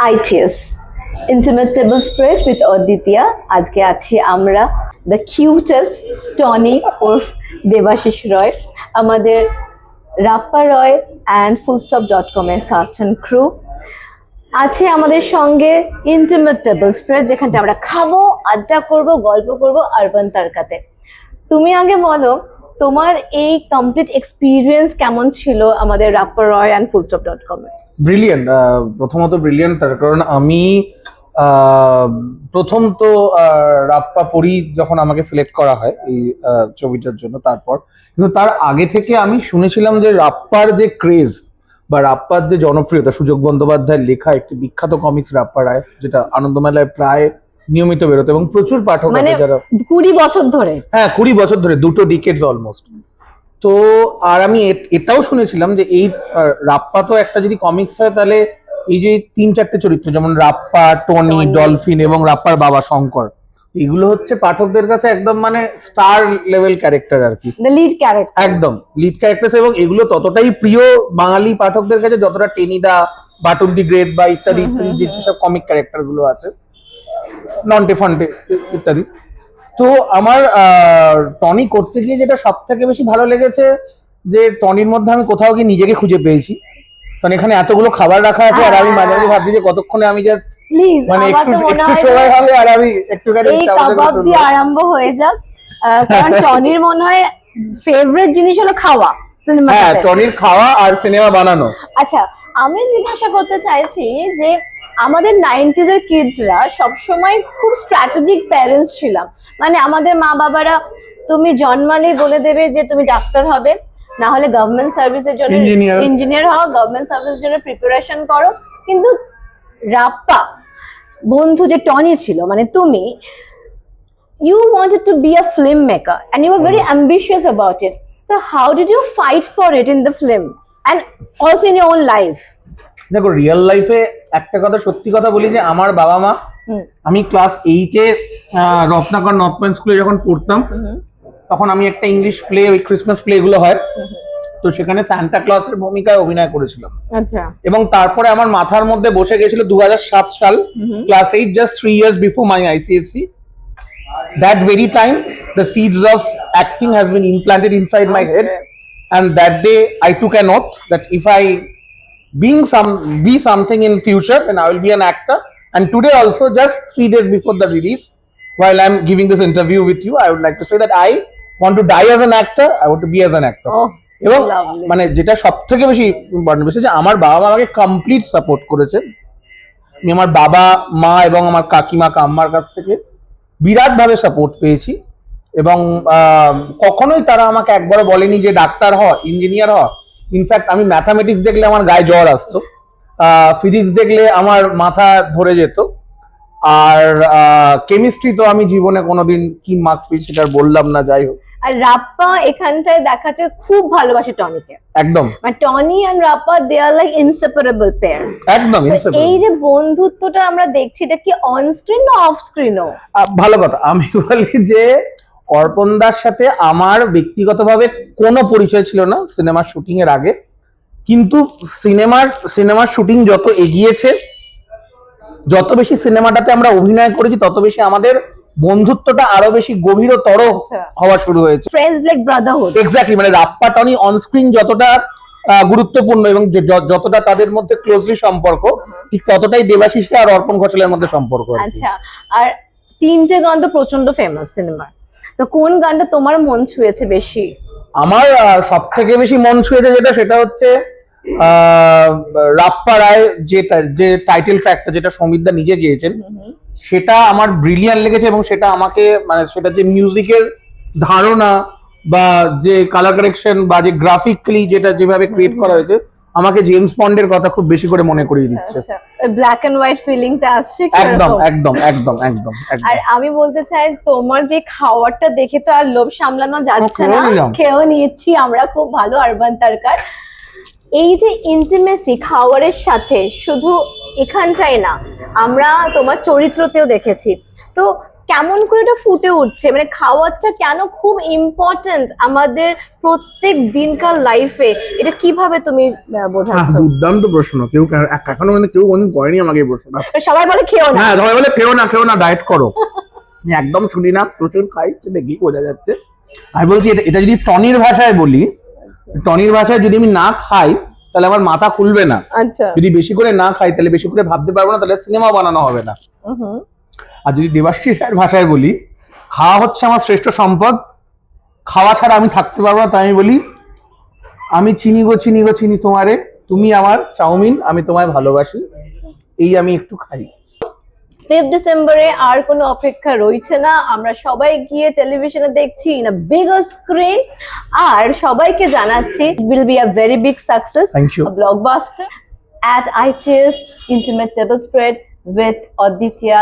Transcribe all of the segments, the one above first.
ITS Intimate Table Spread with Aditya. আজকে আছি আমরা দ্য কিউটেস্ট টনি ওরফ দেবাশিস রয়, আমাদের রাপ্পা রয় অ্যান্ড fullstop.com এর কাস্ট অ্যান্ড ক্রু আছে আমাদের সঙ্গে। ইন্টিমেট টেবল স্প্রেড, যেখানটা আমরা খাবো, আড্ডা করব, গল্প করব আরবান তারকাতে। তুমি আগে বলো তোমার এই কমপ্লিট এক্সপিরিয়েন্স কেমন ছিল আমাদের রাপ্পা রয় অ্যান্ড fullstop.com এ? ব্রিলিয়েন্ট। প্রথমত ব্রিলিয়েন্ট, তার কারণ আমি প্রথম তো রাপ্পা পরি যখন আমাকে সিলেক্ট করা হয় এই ছবিটার জন্য, তারপর কিন্তু তার আগে থেকে আমি শুনেছিলাম যে রাপ্পার যে ক্রেজ বা রাপ্পার যে জনপ্রিয়তা, সুযোগ বন্দ্যোপাধ্যায়ের লেখা একটি বিখ্যাত কমিক্স রাপ্পা রায়, যেটা আনন্দমেলায় প্রায় নিয়মিত বেরোতো এবং প্রচুর পাঠক আছে যারা 20 বছর ধরে, 20 বছর ধরে, 2 ডিকেডস অলমোস্ট। তো আর আমি এটাও শুনেছিলাম যে এই রাপ্পা তো একটা যদি কমিক্স হয় তাহলে এই যে 3-4টে চরিত্র, যেমন রাপ্পা, টনি, ডলফিন এবং রাপ্পার বাবা শঙ্কর, এগুলো হচ্ছে পাঠকদের কাছে একদম মানে স্টার লেভেল ক্যারেক্টার আর কি, লিড ক্যারেক্টার, একদম লিড ক্যারেক্টার। এবং এগুলো ততটাই প্রিয় বাঙালি পাঠকদের কাছে যতটা টেনিদা, বাটুল দি গ্রেট বা ইত্যাদি ইত্যাদি যেসব কমিক ক্যারেক্টার গুলো আছে, নন্টে ফন্টে ইত্যাদি। তো আমার টনি করতে গিয়ে যেটা সব থেকে বেশি ভালো লেগেছে যে টনির মধ্যে আমি কোথাও গিয়ে নিজেকে খুঁজে পেয়েছি। কারণ এখানে এতগুলো খাবার রাখা আছে আর আমি মাঝে মাঝে ভাবছি যে কতক্ষণে আমি জাস্ট মানে একটু সময় হবে আর আমি একটুখানি এই কাবাব দিয়ে আরম্ভ হয়ে যাক। কারণ টনির মনে হয় ফেভারিট জিনিস হলো খাওয়া, সিনেমা। হ্যাঁ, টনির খাওয়া আর সিনেমা বানানো। আচ্ছা, আমি জিজ্ঞাসা করতে চাইছি যে আমাদের 90s এর কিডসরা সবসময় খুব স্ট্র্যাটেজিক প্যারেন্টস ছিলাম। মানে আমাদের মা বাবারা তুমি জন্মালেই বলে দেবে যে তুমি ডাক্তার হবে, না হলে গভর্নমেন্ট সার্ভিসের জন্য ইঞ্জিনিয়ার হও, গভর্নমেন্ট সার্ভিসের জন্য প্রিপারেশন করো। কিন্তু রাপ্পা বন্ধু যে টনি ছিল, মানে তুমি, you wanted to be a filmmaker and you were very ambitious about it. So how did you fight for it in the film and also in your own life? দেখো, real লাইফে একটা কথা সত্যি কথা বলি যে আমার বাবা মা, আমি ক্লাস 8-এ রত্নাকর নর্থ পয়েন্ট স্কুলে যখন পড়তাম, তখন আমি একটা ইংলিশ প্লে, ওই ক্রিসমাস প্লে গুলো হয়, তো সেখানে সান্টা ক্লজের ভূমিকায় অভিনয় করেছিলাম। আচ্ছা। এবং তারপরে আমার মাথার মধ্যে বসে গেছিল 2007 সাল, class 8, just 3 years before my ICSE. That very time the seeds of acting has been implanted inside my head, and that day I took an oath that if I be something in future, then I will be an actor. And today also, just 3 days before the release, while I'm giving this interview with you, I would like to say that I want to die as an actor, I want to be as an actor. এবং মানে যেটা সব থেকে বেশি important বিষয় যে আমার বাবা মা আমাকে কমপ্লিট সাপোর্ট করেছে। আমি আমার বাবা মা এবং আমার কাকিমা কাম্মার কাছ থেকে বিরাট ভাবে সাপোর্ট পেয়েছি এবং কখনোই তারা আমাকে একবারও বলেনি যে ডাক্তার হ, ইঞ্জিনিয়ার হ। ইনফ্যাক্ট আমি ম্যাথামেটিক্স দেখলে আমার গায়ে জ্বর আসতো, ফিজিক্স দেখলে আমার মাথা ধরে যেত, আর কেমিস্ট্রি তো আমি জীবনে কোনোদিন কি মার্কস পেয়েছি সেটা বললাম না, যাই হোক। আর রাপ্পা এখানটায় দেখাচ্ছে খুব ভালোবাসে টনিকে, একদম। মানে টনি এন্ড রাপ্পা দে আর লাইক ইনসেপারেবল পেয়ার, একদম ইনসেপারেবল। এই যে বন্ধুত্বটা আমরা দেখছি, এটা কি অন স্ক্রিন না অফ স্ক্রিনও? ভালো কথা, আমি বলি যে অর্পণদার সাথে আমার ব্যক্তিগতভাবে কোনো পরিচয় ছিল না সিনেমার শুটিং এর আগে, কিন্তু সিনেমার শুটিং যত এগিয়েছে, যত বেশি সিনেমাটাতে আমরা অভিনয় করেছি, তত বেশি আমাদের বন্ধুত্বটা আরো বেশি গভীরতর হওয়া শুরু হয়েছে। Friends like Brotherhood. এক্স্যাক্টলি, মানে রাপ্পা টনি অন স্ক্রিন যতটা গুরুত্বপূর্ণ এবং যতটা তাদের মধ্যে ক্লোজলি সম্পর্ক, ঠিক ততটাই দেবাশিসটা আর অর্পণ ঘোষালের মধ্যে সম্পর্ক। আচ্ছা, আর 3টে গান তো প্রচন্ড ফেমাস সিনেমার, তো কোন গানটা তোমার মন ছুঁয়েছে বেশি? আমার সব থেকে বেশি মন ছুঁয়েছে সেটা হচ্ছে রাপ্পা রায় যে টাইটেল ট্র্যাকটা, যেটা সৌমিতদা নিজে গেয়েছেন, সেটা আমার ব্রিলিয়ান্ট লেগেছে। এবং সেটা আমাকে মানে সেটা যে মিউজিকের ধারণা বা যে কালার কারেকশন বা যে গ্রাফিক্যালি যেটা যেভাবে ক্রিয়েট করা হয়েছে, আমাকে জেমস বন্ডের কথা খুব বেশি করে মনে করিয়ে দিচ্ছে। ব্ল্যাক এন্ড হোয়াইট ফিলিংটা আসছে একদম একদম একদম একদম। আর আমি বলতে চাই, তোমার যে খাওয়ারটা দেখে তো আর লোভ সামলানো যাচ্ছে না, খেয়েও নিচ্ছি আমরা খুব ভালো আরবান তারকার। এই যে ইন্টিমেসি খাওয়ারের সাথে, শুধু এখানটাই না, আমরা তোমার চরিত্রতেও দেখেছি। তো কেমন করে এটা ফুটে উঠছে, মানে খাওয়াটা কেন খুব ইম্পর্টেন্ট আমাদের প্রত্যেক দিনকার লাইফে, এটা কিভাবে তুমি বোঝাচ্ছ? দুর্দান্ত প্রশ্ন। কেউ এখনো মানে কেউ কোনদিন করেনি আমাকে এই প্রশ্নটা। সবাই বলে খেও না, হ্যাঁ সবাই বলে খেও না ডায়েট করো। আমি একদম শুনি না, প্রচুর খাই, দেখি বোঝা যাচ্ছে। আমি বলছি এটা যদি টনির ভাষায় বলি, টনির ভাষায় যদি আমি না খাই তাহলে আমার মাথা খুলবে না। আচ্ছা। যদি বেশি করে না খাই তাহলে বেশি করে ভাবতে পারবো না, তাহলে সিনেমা বানানো হবে না। আর যদি দেবাশ্রী স্যার ভাষায় বলি, খাওয়া হচ্ছে আমার শ্রেষ্ঠ সম্পদ, খাওয়া ছাড়া আমি থাকতে পারবো না। তাই আমি বলি, আমি চিনি গো চিনি তোমারে, তুমি আমার চাউমিন, আমি তোমায় ভালোবাসি, এই আমি একটু খাই। 5 ডিসেম্বরে আর কোনো অপেক্ষা রয়েছে না, আমরা সবাই গিয়ে টেলিভিশনে দেখছি না বিগার স্ক্রিন। আর সবাইকে জানাচ্ছি will be a very big success, Thank you. a blockbuster at ITS Intimate Table Spread with Aditya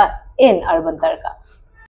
in Urban Tarka.